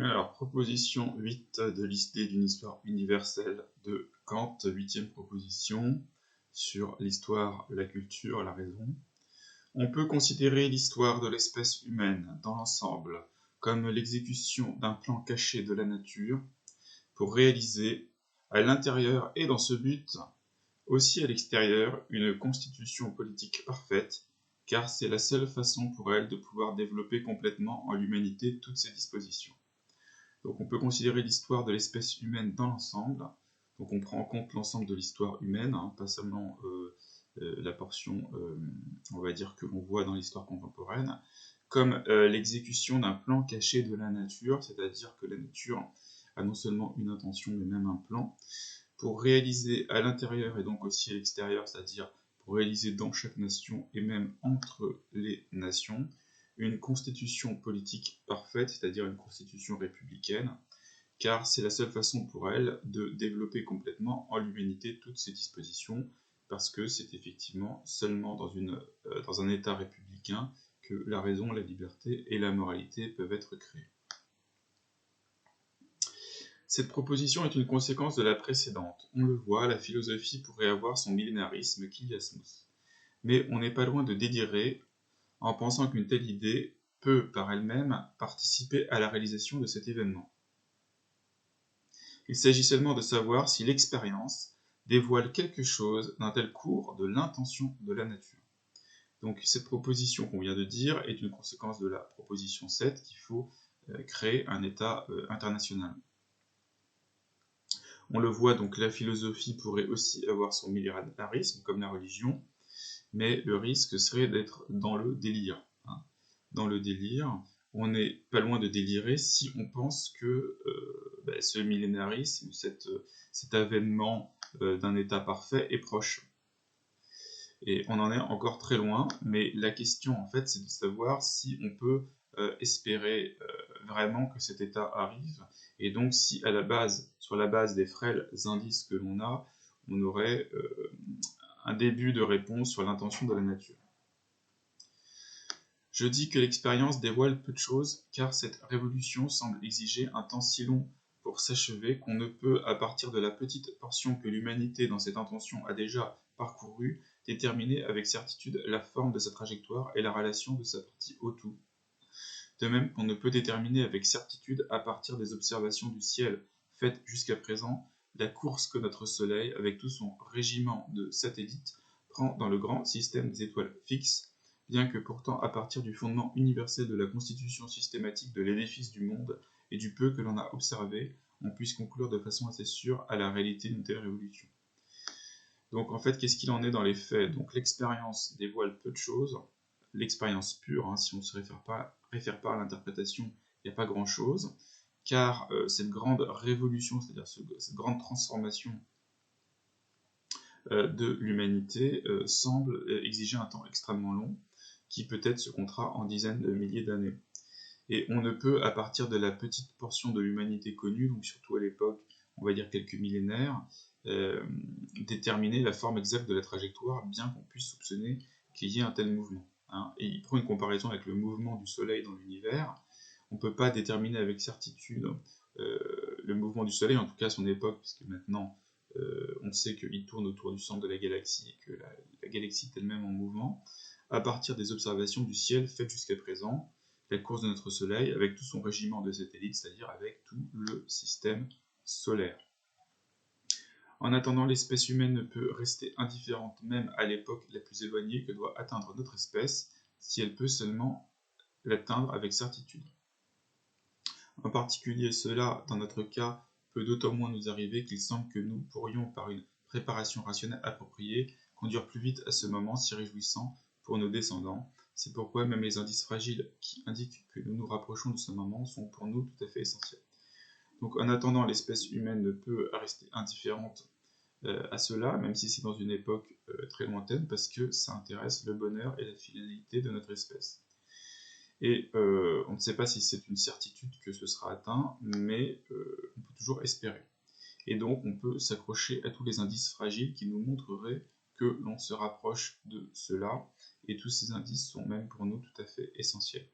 Alors, proposition 8 de l'idée d'une histoire universelle de Kant, huitième proposition sur l'histoire, la culture, la raison. On peut considérer l'histoire de l'espèce humaine dans l'ensemble comme l'exécution d'un plan caché de la nature pour réaliser à l'intérieur et dans ce but aussi à l'extérieur une constitution politique parfaite, car c'est la seule façon pour elle de pouvoir développer complètement en l'humanité toutes ses dispositions. Donc on peut considérer l'histoire de l'espèce humaine dans l'ensemble, donc on prend en compte l'ensemble de l'histoire humaine, pas seulement la portion, on va dire, que l'on voit dans l'histoire contemporaine, comme l'exécution d'un plan caché de la nature, c'est-à-dire que la nature a non seulement une intention, mais même un plan, pour réaliser à l'intérieur et donc aussi à l'extérieur, c'est-à-dire pour réaliser dans chaque nation et même entre les nations, une constitution politique parfaite, c'est-à-dire une constitution républicaine, car c'est la seule façon pour elle de développer complètement en l'humanité toutes ses dispositions, parce que c'est effectivement seulement dans un État républicain que la raison, la liberté et la moralité peuvent être créées. Cette proposition est une conséquence de la précédente. On le voit, la philosophie pourrait avoir son millénarisme chiasmus. Mais on n'est pas loin de délirer en pensant qu'une telle idée peut, par elle-même, participer à la réalisation de cet événement. Il s'agit seulement de savoir si l'expérience dévoile quelque chose d'un tel cours de l'intention de la nature. Donc cette proposition qu'on vient de dire est une conséquence de la proposition 7 qu'il faut créer un État international. On le voit, donc la philosophie pourrait aussi avoir son millénarisme, comme la religion, mais le risque serait d'être dans le délire. Dans le délire, on n'est pas loin de délirer si on pense que ce millénarisme, cet avènement d'un état parfait est proche. Et on en est encore très loin, mais la question en fait c'est de savoir si on peut espérer vraiment que cet état arrive, et donc si à la base, sur la base des frêles indices que l'on a, on aurait un début de réponse sur l'intention de la nature. Je dis que l'expérience dévoile peu de choses, car cette révolution semble exiger un temps si long pour s'achever qu'on ne peut, à partir de la petite portion que l'humanité dans cette intention a déjà parcourue, déterminer avec certitude la forme de sa trajectoire et la relation de sa partie au tout. De même qu'on ne peut déterminer avec certitude, à partir des observations du ciel faites jusqu'à présent, la course que notre Soleil, avec tout son régiment de satellites, prend dans le grand système des étoiles fixes, bien que pourtant à partir du fondement universel de la constitution systématique de l'édifice du monde et du peu que l'on a observé, on puisse conclure de façon assez sûre à la réalité d'une telle révolution. Donc en fait, qu'est-ce qu'il en est dans les faits? Donc l'expérience dévoile peu de choses, l'expérience pure, si on ne se réfère pas à l'interprétation, il n'y a pas grand-chose, car cette grande révolution, c'est-à-dire cette grande transformation de l'humanité semble exiger un temps extrêmement long, qui peut-être se comptera en dizaines de milliers d'années. Et on ne peut, à partir de la petite portion de l'humanité connue, donc surtout à l'époque, on va dire quelques millénaires, déterminer la forme exacte de la trajectoire, bien qu'on puisse soupçonner qu'il y ait un tel mouvement. Et il prend une comparaison avec le mouvement du Soleil dans l'univers. On ne peut pas déterminer avec certitude le mouvement du Soleil, en tout cas à son époque, puisque maintenant on sait qu'il tourne autour du centre de la galaxie et que la galaxie est elle-même en mouvement, à partir des observations du ciel faites jusqu'à présent, la course de notre Soleil avec tout son régiment de satellites, c'est-à-dire avec tout le système solaire. En attendant, l'espèce humaine ne peut rester indifférente même à l'époque la plus éloignée que doit atteindre notre espèce, si elle peut seulement l'atteindre avec certitude. En particulier, cela, dans notre cas, peut d'autant moins nous arriver qu'il semble que nous pourrions, par une préparation rationnelle appropriée, conduire plus vite à ce moment si réjouissant pour nos descendants. C'est pourquoi même les indices fragiles qui indiquent que nous nous rapprochons de ce moment sont pour nous tout à fait essentiels. Donc en attendant, l'espèce humaine ne peut rester indifférente à cela, même si c'est dans une époque très lointaine, parce que ça intéresse le bonheur et la finalité de notre espèce. Et on ne sait pas si c'est une certitude que ce sera atteint, mais on peut toujours espérer. Et donc on peut s'accrocher à tous les indices fragiles qui nous montreraient que l'on se rapproche de cela, et tous ces indices sont même pour nous tout à fait essentiels.